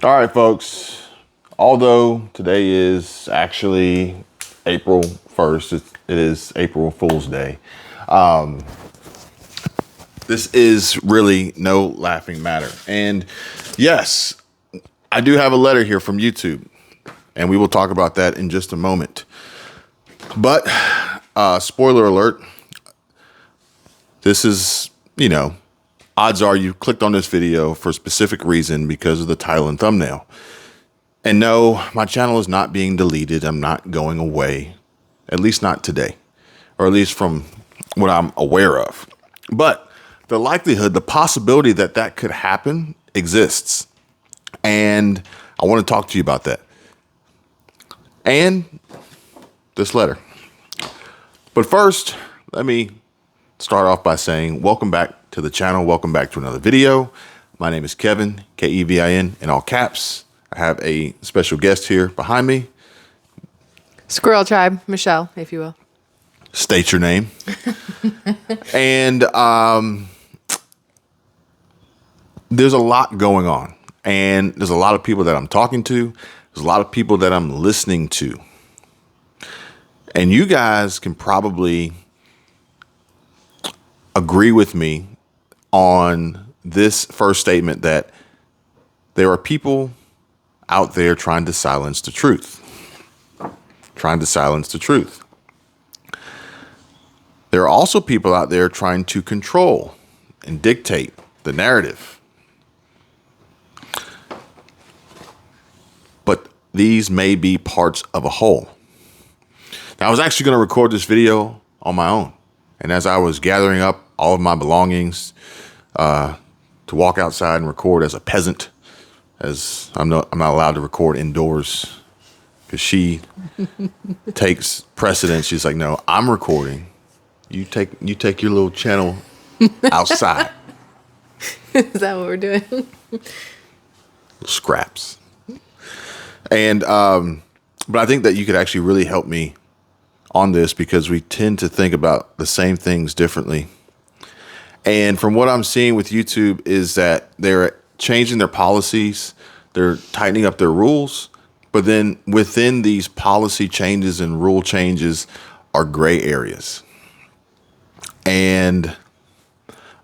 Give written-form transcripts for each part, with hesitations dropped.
All right, folks. Although today is actually April 1st, it is April Fool's Day. This is really no laughing matter. And yes, I do have a letter here from YouTube, and we will talk about that in just a moment. But spoiler alert, this is, odds are you clicked on this video for a specific reason because of the title and thumbnail. And no, my channel is not being deleted. I'm not going away, at least not today, or at least from what I'm aware of. But the likelihood, the possibility that that could happen exists. And I want to talk to you about that. And this letter. But first, let me start off by saying welcome back to the channel. Welcome back to another video. My name is Kevin, Kevin, in all caps. I have a special guest here behind me. Squirrel Tribe, Michelle, if you will. State your name. And there's a lot going on. And there's a lot of people that I'm talking to. There's a lot of people that I'm listening to. And you guys can probably agree with me on this first statement that there are people out there trying to silence the truth. Trying to silence the truth. There are also people out there trying to control and dictate the narrative. But these may be parts of a whole. Now, I was actually going to record this video on my own. And as I was gathering up all of my belongings to walk outside and record as a peasant, as I'm not allowed to record indoors because she takes precedence. She's like, no, I'm recording. You take your little channel outside. Is that what we're doing? Scraps. And but I think that you could actually really help me on this because we tend to think about the same things differently. And from what I'm seeing with YouTube is that they're changing their policies, they're tightening up their rules, but then within these policy changes and rule changes are gray areas. And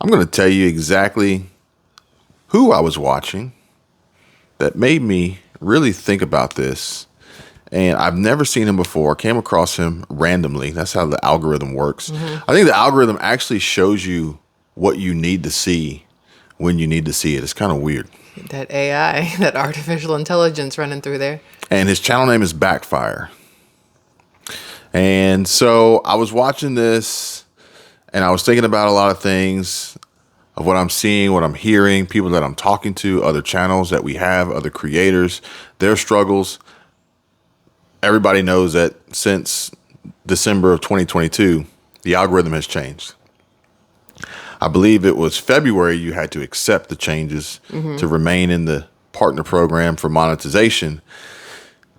I'm going to tell you exactly who I was watching that made me really think about this. And I've never seen him before. I came across him randomly. That's how the algorithm works. I think the algorithm actually shows you what you need to see when you need to see it. It's kind of weird. That AI, that artificial intelligence running through there. And his channel name is Backfire. And so I was watching this and I was thinking about a lot of things of what I'm seeing, what I'm hearing, people that I'm talking to, other channels that we have, other creators, their struggles. Everybody knows that since December of 2022, the algorithm has changed. I believe it was February you had to accept the changes to remain in the partner program for monetization.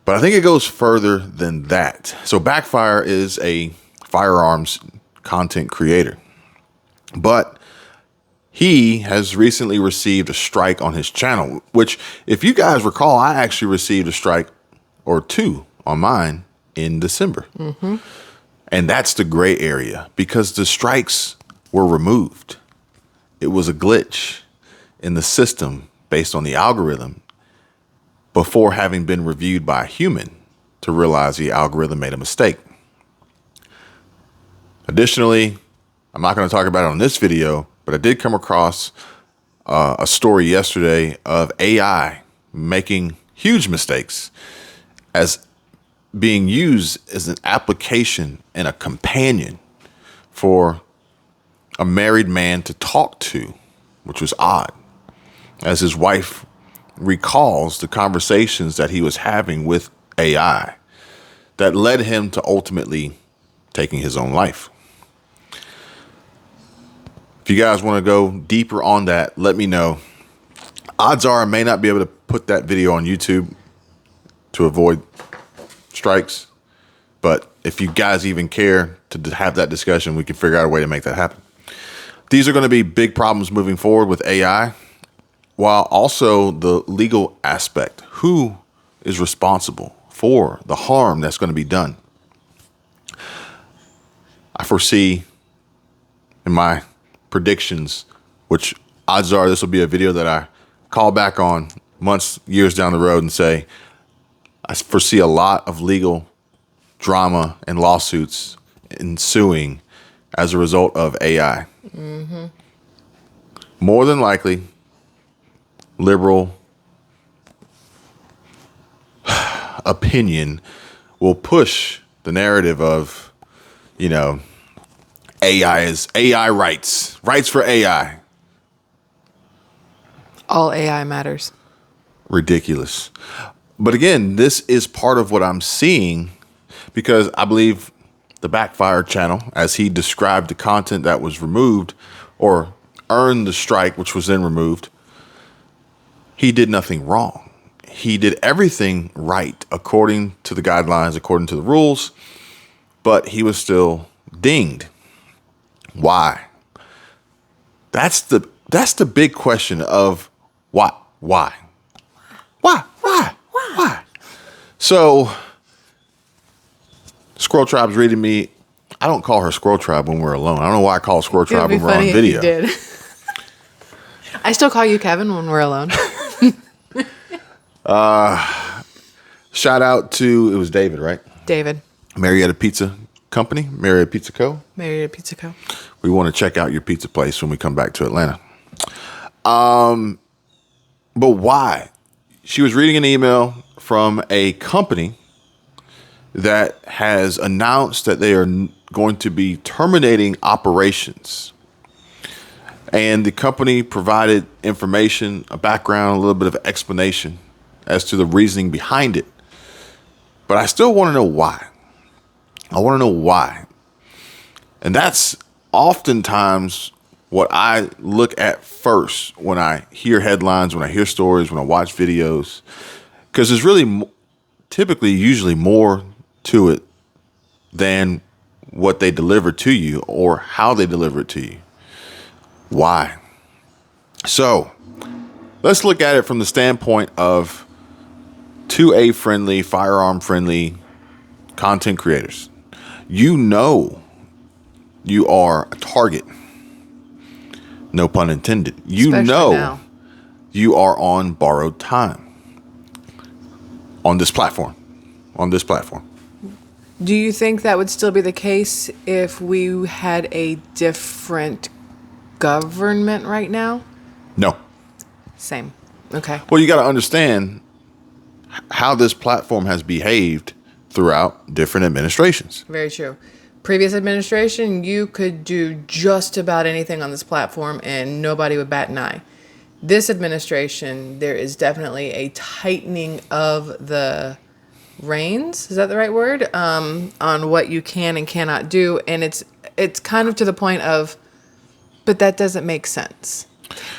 But I think it goes further than that. So Backfire is a firearms content creator. But he has recently received a strike on his channel, which if you guys recall, I actually received a strike or two on mine in December. And that's the gray area because the strikes were removed. It was a glitch in the system based on the algorithm before having been reviewed by a human to realize the algorithm made a mistake. Additionally, I'm not going to talk about it on this video, but I did come across a story yesterday of AI making huge mistakes as being used as an application and a companion for a married man to talk to, which was odd, as his wife recalls the conversations that he was having with AI that led him to ultimately taking his own life. If you guys want to go deeper on that, let me know. Odds are I may not be able to put that video on YouTube to avoid strikes, but if you guys even care to have that discussion, we can figure out a way to make that happen. These are going to be big problems moving forward with AI. while also the legal aspect. Who is responsible for the harm that's going to be done? I foresee in my predictions, which odds are this will be a video that I call back on months, years down the road and say, I foresee a lot of legal drama and lawsuits ensuing as a result of AI. Mm-hmm. More than likely, liberal opinion will push the narrative of, AI is AI rights for AI. All AI matters. Ridiculous. But again, this is part of what I'm seeing because I believe the Backfire channel, as he described the content that was removed or earned the strike, which was then removed, he did nothing wrong. He did everything right according to the guidelines, according to the rules, but he was still dinged. Why? That's the big question of why? So Squirrel Tribe's reading me. I don't call her Squirrel Tribe when we're alone. I don't know why I call Squirrel Tribe when we're on video. If you did. I still call you Kevin when we're alone. Shout out to, it was David, right? David. Marietta Pizza Company, Marietta Pizza Co. Marietta Pizza Co. We want to check out your pizza place when we come back to Atlanta. But why? She was reading an email from a company that has announced that they are going to be terminating operations. And the company provided information, a background, a little bit of explanation as to the reasoning behind it. But I still want to know why. I want to know why. And that's oftentimes what I look at first when I hear headlines, when I hear stories, when I watch videos. Because there's really typically usually more to it than what they deliver to you or how they deliver it to you. Why? So let's look at it from the standpoint of 2A friendly, firearm friendly content creators. You know you are a target. No pun intended. You Especially know now. You are on borrowed time on this platform. Do you think that would still be the case if we had a different government right now? No. Same. Okay. Well, you got to understand how this platform has behaved throughout different administrations. Very true. Previous administration, you could do just about anything on this platform and nobody would bat an eye. This administration, there is definitely a tightening of the reins. Is that the right word? On what you can and cannot do. And it's kind of to the point of, but that doesn't make sense.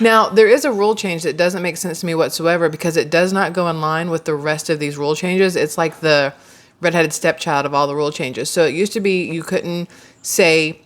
Now, there is a rule change that doesn't make sense to me whatsoever because it does not go in line with the rest of these rule changes. It's like the redheaded stepchild of all the rule changes. So it used to be you couldn't say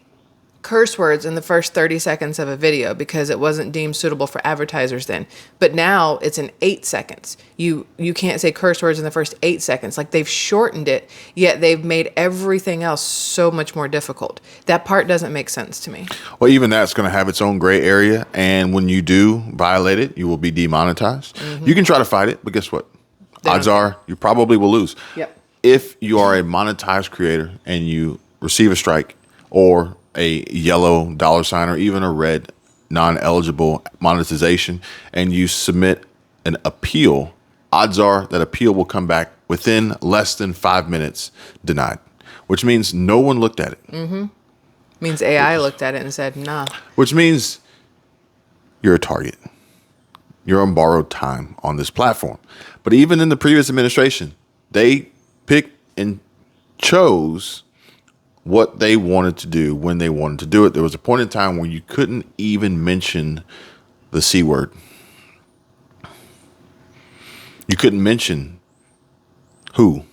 curse words in the first 30 seconds of a video because it wasn't deemed suitable for advertisers then. But now it's in 8 seconds. You can't say curse words in the first 8 seconds. Like they've shortened it, yet they've made everything else so much more difficult. That part doesn't make sense to me. Well, even that's going to have its own gray area. And when you do violate it, you will be demonetized. Mm-hmm. You can try to fight it, but guess what? Odds are you probably will lose. Yep. If you are a monetized creator and you receive a strike or a yellow dollar sign or even a red non-eligible monetization and you submit an appeal, odds are that appeal will come back within less than 5 minutes denied, which means no one looked at it. Mm-hmm. Means AI looked at it and said, nah. Which means you're a target. You're on borrowed time on this platform. But even in the previous administration, they picked and chose what they wanted to do when they wanted to do it. There was a point in time where you couldn't even mention the C word. You couldn't mention WHO,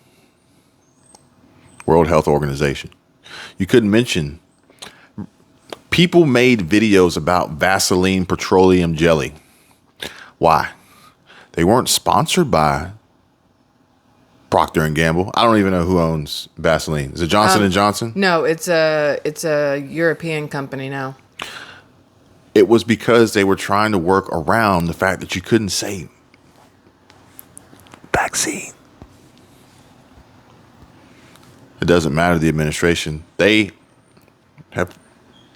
World Health Organization. You couldn't mention. People made videos about Vaseline petroleum jelly. Why? They weren't sponsored by Procter and Gamble. I don't even know who owns Vaseline. Is it Johnson and Johnson? No, it's a European company now. It was because they were trying to work around the fact that you couldn't say vaccine. It doesn't matter the administration. They have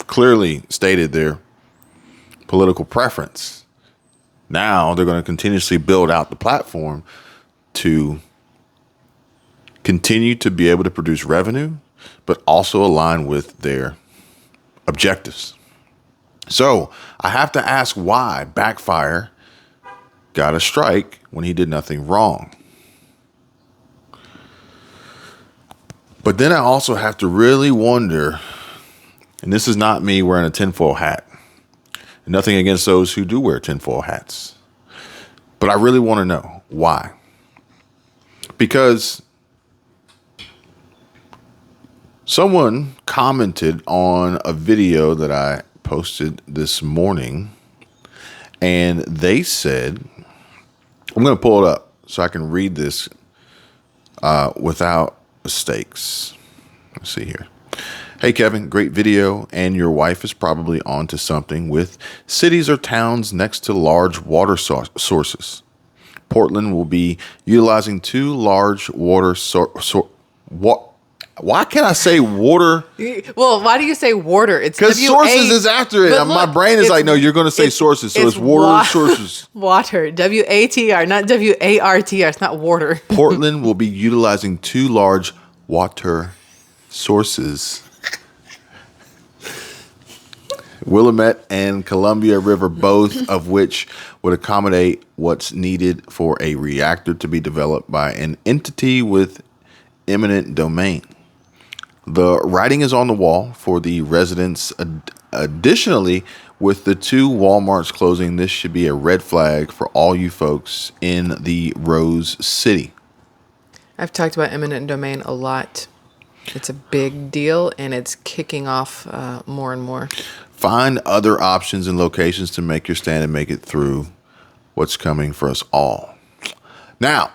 clearly stated their political preference. Now they're going to continuously build out the platform to continue to be able to produce revenue, but also align with their objectives. So I have to ask why Backfire got a strike when he did nothing wrong. But then I also have to really wonder, and this is not me wearing a tinfoil hat, nothing against those who do wear tinfoil hats, but I really want to know why. Because someone commented on a video that I posted this morning, and they said, I'm going to pull it up so I can read this without mistakes. Let's see here. Hey, Kevin, great video, and your wife is probably onto something with cities or towns next to large water sources. Portland will be utilizing 2 large water why can't I say water? Well, why do you say water? It's because sources is after it. Look, my brain is like, no, you're going to say sources. So it's water sources. Water. WATR, not WARTR. It's not water. Portland will be utilizing 2 large water sources. Willamette and Columbia River, both of which would accommodate what's needed for a reactor to be developed by an entity with eminent domain. The writing is on the wall for the residents. Additionally, with the 2 Walmarts closing, this should be a red flag for all you folks in the Rose City. I've talked about eminent domain a lot. It's a big deal, and it's kicking off more and more. Find other options and locations to make your stand and make it through what's coming for us all. Now,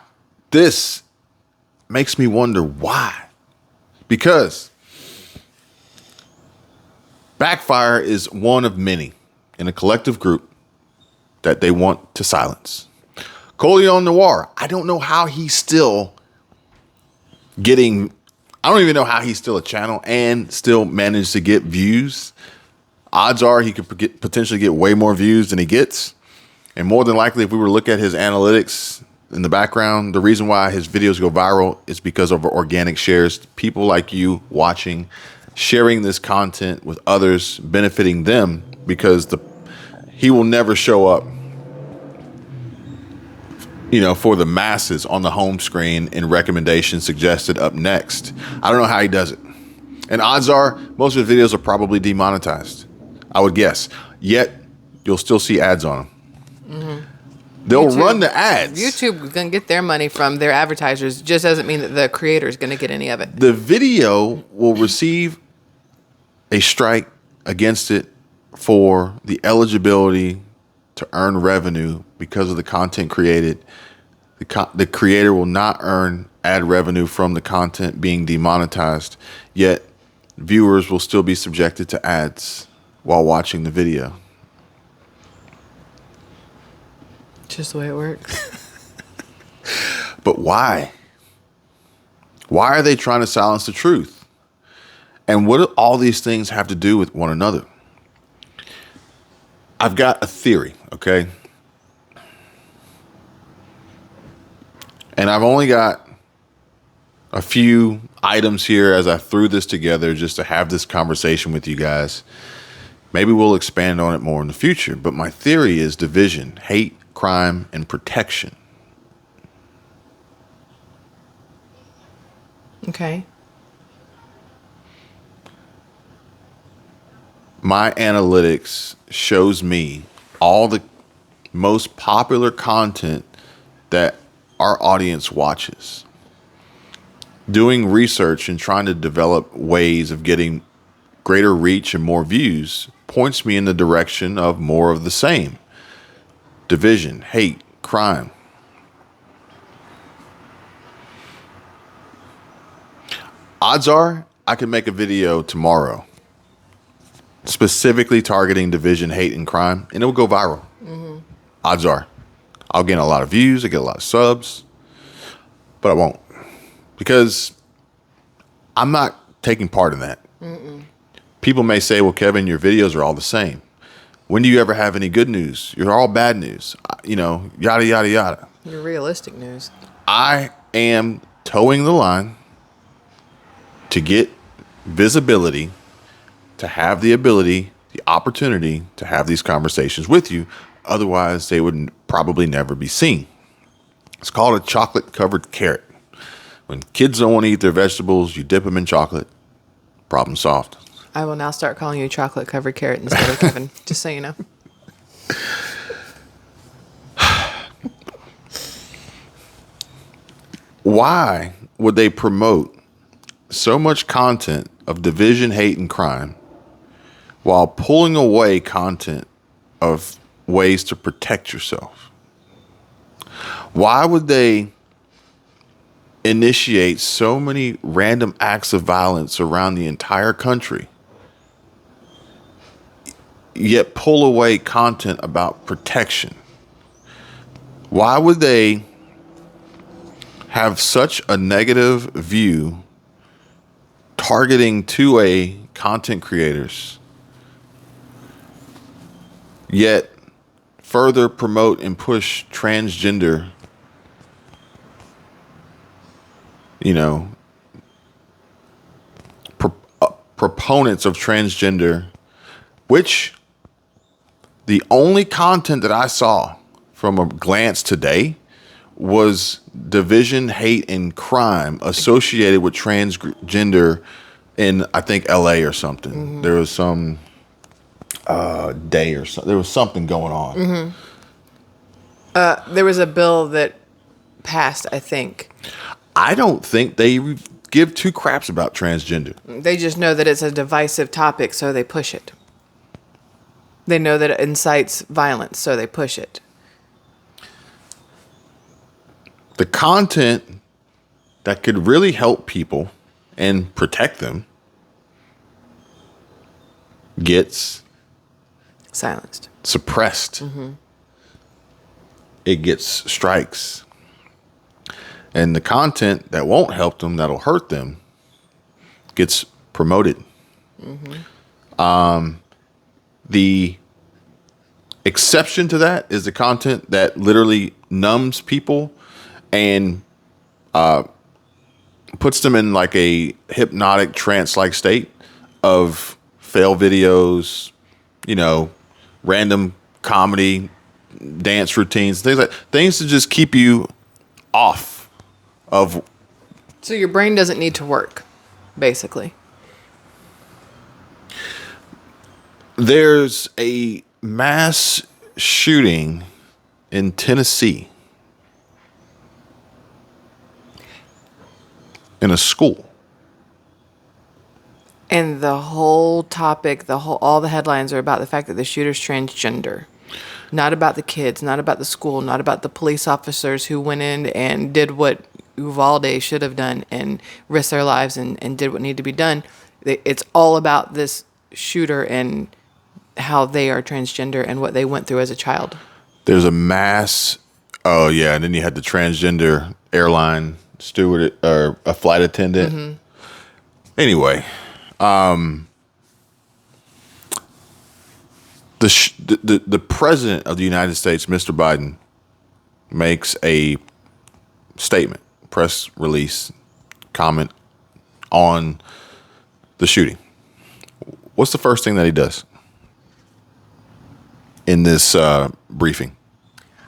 this makes me wonder why. Because Backfire is one of many in a collective group that they want to silence. Coleon Noir, I don't know how he's still I don't even know how he's still a channel and still managed to get views. Odds are he could potentially get way more views than he gets. And more than likely, if we were to look at his analytics in the background, the reason why his videos go viral is because of organic shares. People like you watching, sharing this content with others, benefiting them, because he will never show up, for the masses on the home screen in recommendations suggested up next. I don't know how he does it. And odds are most of his videos are probably demonetized, I would guess. Yet you'll still see ads on them. Mm-hmm. They'll run the ads. YouTube is going to get their money from their advertisers. Just doesn't mean that the creator is going to get any of it. The video will receive a strike against it for the eligibility to earn revenue because of the content created. The creator will not earn ad revenue from the content being demonetized, yet viewers will still be subjected to ads while watching the video. Just the way it works. But why? Why are they trying to silence the truth? And what do all these things have to do with one another? I've got a theory, okay? And I've only got a few items here as I threw this together just to have this conversation with you guys. Maybe we'll expand on it more in the future. But my theory is division, hate, crime, and protection. Okay. My analytics shows me all the most popular content that our audience watches. Doing research and trying to develop ways of getting greater reach and more views points me in the direction of more of the same. division, hate, crime. Odds are I could make a video tomorrow specifically targeting division, hate, and crime, and it will go viral. Odds are. I'll gain a lot of views, I get a lot of subs, but I won't. Because I'm not taking part in that. People may say, well, Kevin, your videos are all the same. When do you ever have any good news? You're all bad news. You know, yada, yada, yada. Your realistic news. I am towing the line to get visibility, to have the ability, the opportunity to have these conversations with you. Otherwise, they would probably never be seen. It's called a chocolate-covered carrot. When kids don't want to eat their vegetables, you dip them in chocolate. Problem solved. I will now start calling you chocolate covered carrot instead of Kevin, just so you know. Why would they promote so much content of division, hate, and crime while pulling away content of ways to protect yourself? Why would they initiate so many random acts of violence around the entire country, yet pull away content about protection? Why would they have such a negative view targeting 2A content creators, yet further promote and push transgender, proponents of transgender, which the only content that I saw from a glance today was division, hate, and crime associated with transgender in, I think, LA or something. There was some day or something. There was something going on. There was a bill that passed, I think. I don't think they give two craps about transgender. They just know that it's a divisive topic, so they push it. They know that it incites violence, so they push it. The content that could really help people and protect them gets Silenced. suppressed. It gets strikes. And the content that won't help them, that'll hurt them, gets promoted. The exception to that is the content that literally numbs people and puts them in like a hypnotic trance-like state of fail videos, random comedy, dance routines, things to just keep you off of. So your brain doesn't need to work, basically. There's a mass shooting in Tennessee in a school. And the whole topic, all the headlines are about the fact that the shooter's transgender. Not about the kids, not about the school, not about the police officers who went in and did what Uvalde should have done and risked their lives and did what needed to be done. It's all about this shooter and how they are transgender and what they went through as a child. There's a mass. Oh yeah, and then you had the transgender airline steward or a flight attendant. Anyway, the president of the United States, Mr. Biden, makes a statement, press release, comment on the shooting. What's the first thing that he does in this briefing?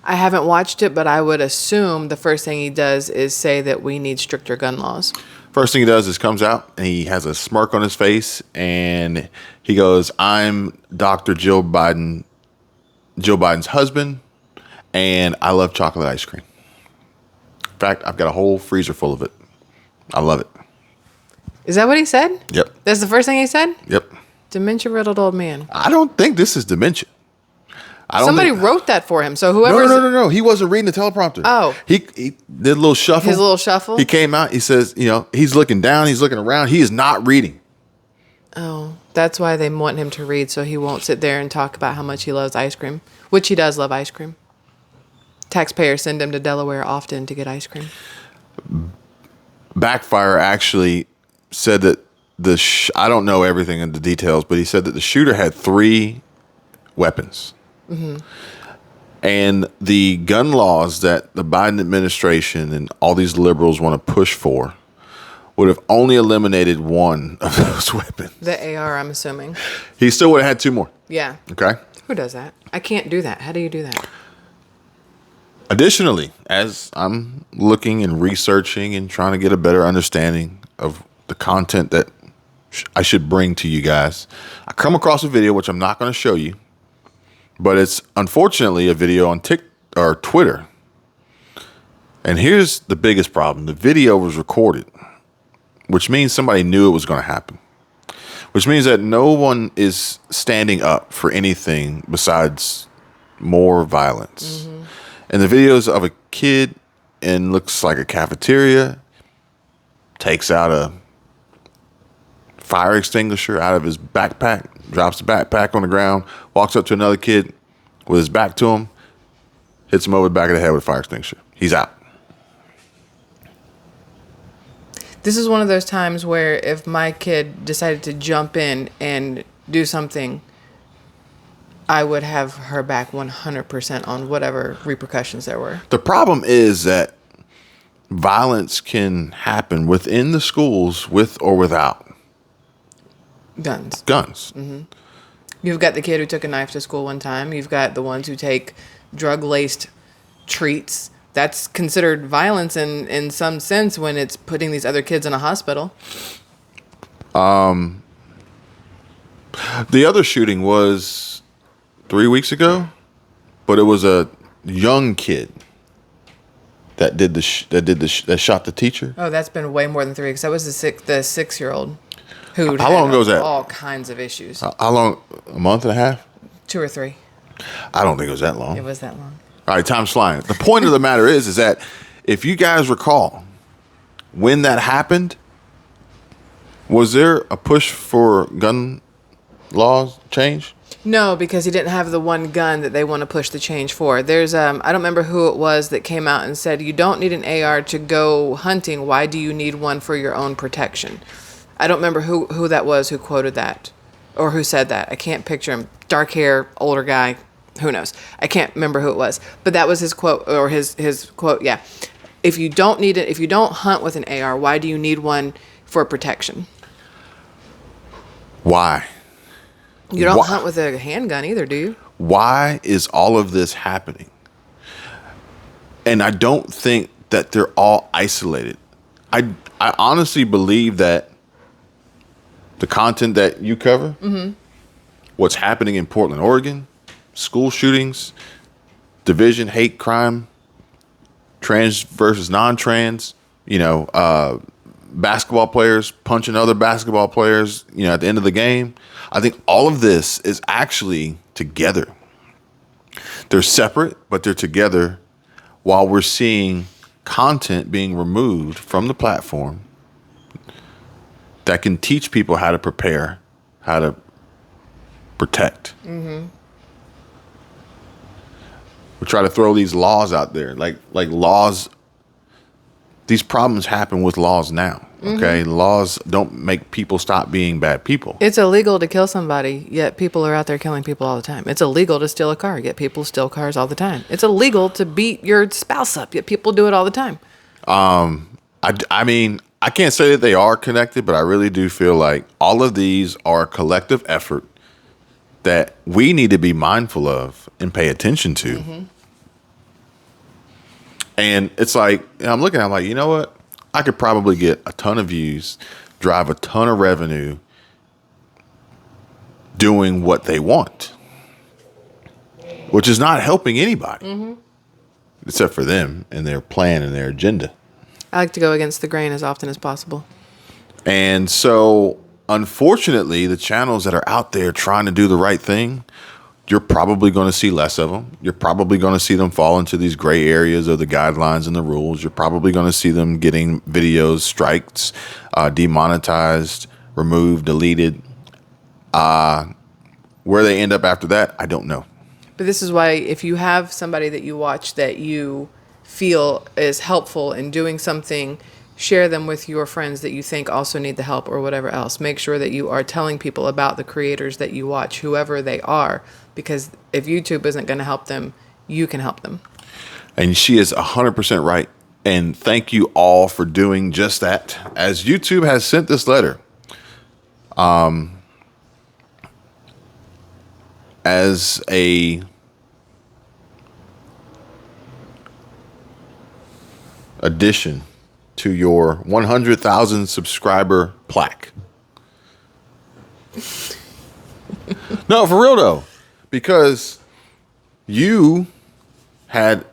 I haven't watched it, but I would assume the first thing he does is say that we need stricter gun laws. First thing he does is comes out and he has a smirk on his face and he goes, "I'm Dr. Jill Biden's husband, and I love chocolate ice cream. In fact, I've got a whole freezer full of it. I love it." Is that what he said? Yep. That's the first thing he said? Yep. Dementia-riddled old man. I don't think this is dementia. I don't Somebody think, wrote that for him. So no, whoever. no. He wasn't reading the teleprompter. Oh. He did a little shuffle. His little shuffle? He came out. He says, he's looking down. He's looking around. He is not reading. Oh, that's why they want him to read, so he won't sit there and talk about how much he loves ice cream, which he does love ice cream. Taxpayers send him to Delaware often to get ice cream. Backfire actually said that I don't know everything in the details, but he said that the shooter had 3 weapons. Mm-hmm. And the gun laws that the Biden administration and all these liberals want to push for would have only eliminated one of those weapons. The AR, I'm assuming. He still would have had 2 more. Yeah. Okay. Who does that? I can't do that. How do you do that? Additionally, as I'm looking and researching and trying to get a better understanding of the content that I should bring to you guys, I come across a video, which I'm not going to show you, but it's unfortunately a video on Twitter. And here's the biggest problem. The video was recorded, which means somebody knew it was going to happen, which means that no one is standing up for anything besides more violence. Mm-hmm. And the videos of a kid in looks like a cafeteria, takes out a fire extinguisher out of his backpack, drops the backpack on the ground, walks up to another kid with his back to him, hits him over the back of the head with a fire extinguisher. He's out. This is one of those times where if my kid decided to jump in and do something, I would have her back 100% on whatever repercussions there were. The problem is that violence can happen within the schools with or without guns. Mm-hmm. You've got the kid who took a knife to school one time. You've got the ones who take drug-laced treats. That's considered violence in some sense when it's putting these other kids in a hospital. The other shooting was 3 weeks ago, but it was a young kid that that shot the teacher. Oh, that's been way more than 3 weeks. That was the 6-year-old who How long ago was that? All kinds of issues. How long? A month and a half? 2 or 3. I don't think it was that long. It was that long. All right, time's flying. The point of the matter is that if you guys recall, when that happened, was there a push for gun laws change? No, because he didn't have the one gun that they want to push the change for. There's I don't remember who it was that came out and said, you don't need an AR to go hunting. Why do you need one for your own protection? I don't remember who that was who quoted that or who said that. I can't picture him. Dark hair, older guy. Who knows? I can't remember who it was. But that was his quote or his quote. Yeah. If you don't hunt with an AR, why do you need one for protection? Why? You don't hunt with a handgun either, do you? Why is all of this happening? And I don't think that they're all isolated. I honestly believe that the content that you cover, what's happening in Portland, Oregon, school shootings, division, hate crime, trans versus non-trans, basketball players punching other basketball players, at the end of the game. I think all of this is actually together. They're separate, but they're together while we're seeing content being removed from the platform that can teach people how to prepare, how to protect. Mm-hmm. We try to throw these laws out there, like laws. These problems happen with laws now. Okay, laws don't make people stop being bad people. It's illegal to kill somebody, yet people are out there killing people all the time. It's illegal to steal a car, yet people steal cars all the time. It's illegal to beat your spouse up, yet people do it all the time. I mean, I can't say that they are connected, but I really do feel like all of these are a collective effort that we need to be mindful of and pay attention to. Mm-hmm. And it's like, I'm looking, I'm like, you know what? I could probably get a ton of views, drive a ton of revenue doing what they want, which is not helping anybody except for them and their plan and their agenda. I like to go against the grain as often as possible. And so, unfortunately, the channels that are out there trying to do the right thing you're probably going to see less of them. You're probably going to see them fall into these gray areas of the guidelines and the rules. You're probably going to see them getting videos strikes, demonetized, removed, deleted. Where they end up after that, I don't know. But this is why if you have somebody that you watch that you feel is helpful in doing something, share them with your friends that you think also need the help or whatever else. Make sure that you are telling people about the creators that you watch, whoever they are, because if YouTube isn't going to help them, you can help them. And she is 100% right. And thank you all for doing just that. As YouTube has sent this letter, as a addition to your 100,000 subscriber plaque. No, for real though, because you had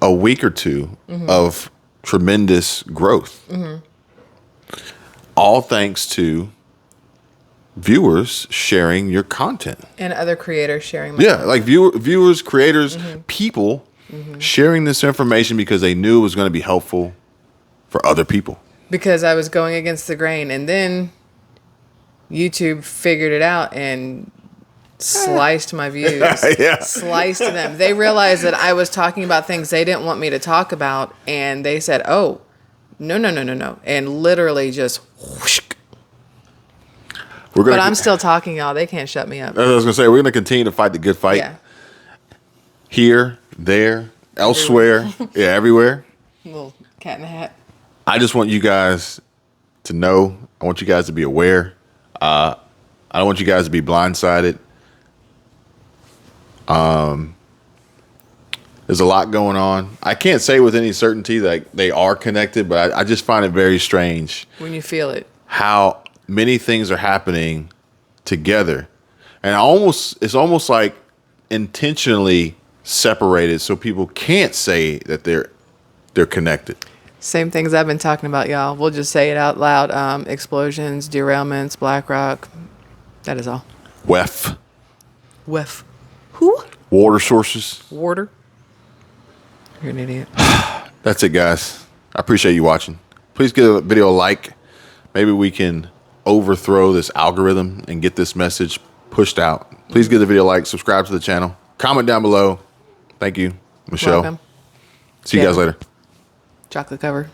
a week or two of tremendous growth. All thanks to viewers sharing your content. And other creators sharing my content. Like viewers, creators, people sharing this information because they knew it was going to be helpful for other people. Because I was going against the grain, and then YouTube figured it out and sliced my views. Sliced them. They realized that I was talking about things they didn't want me to talk about, and they said, oh, no. And literally just whoosh. But I'm still talking, y'all. They can't shut me up. I was going to say, we're going to continue to fight the good fight. Yeah. Here, there, elsewhere. Everywhere. Little cat in the hat. I just want you guys to know. I want you guys to be aware. I don't want you guys to be blindsided. There's a lot going on. I can't say with any certainty that they are connected, but I just find it very strange. When you feel it. How many things are happening together. And it's almost like intentionally separated so people can't say that they're connected. Same things I've been talking about, y'all. We'll just say it out loud. Explosions, derailments, BlackRock. That is all. WEF. Who? Water sources. Water. You're an idiot. That's it, guys. I appreciate you watching. Please give the video a like. Maybe we can overthrow this algorithm and get this message pushed out. Please give the video a like. Subscribe to the channel. Comment down below. Thank you, Michelle. Welcome. See you guys later. Chocolate cover.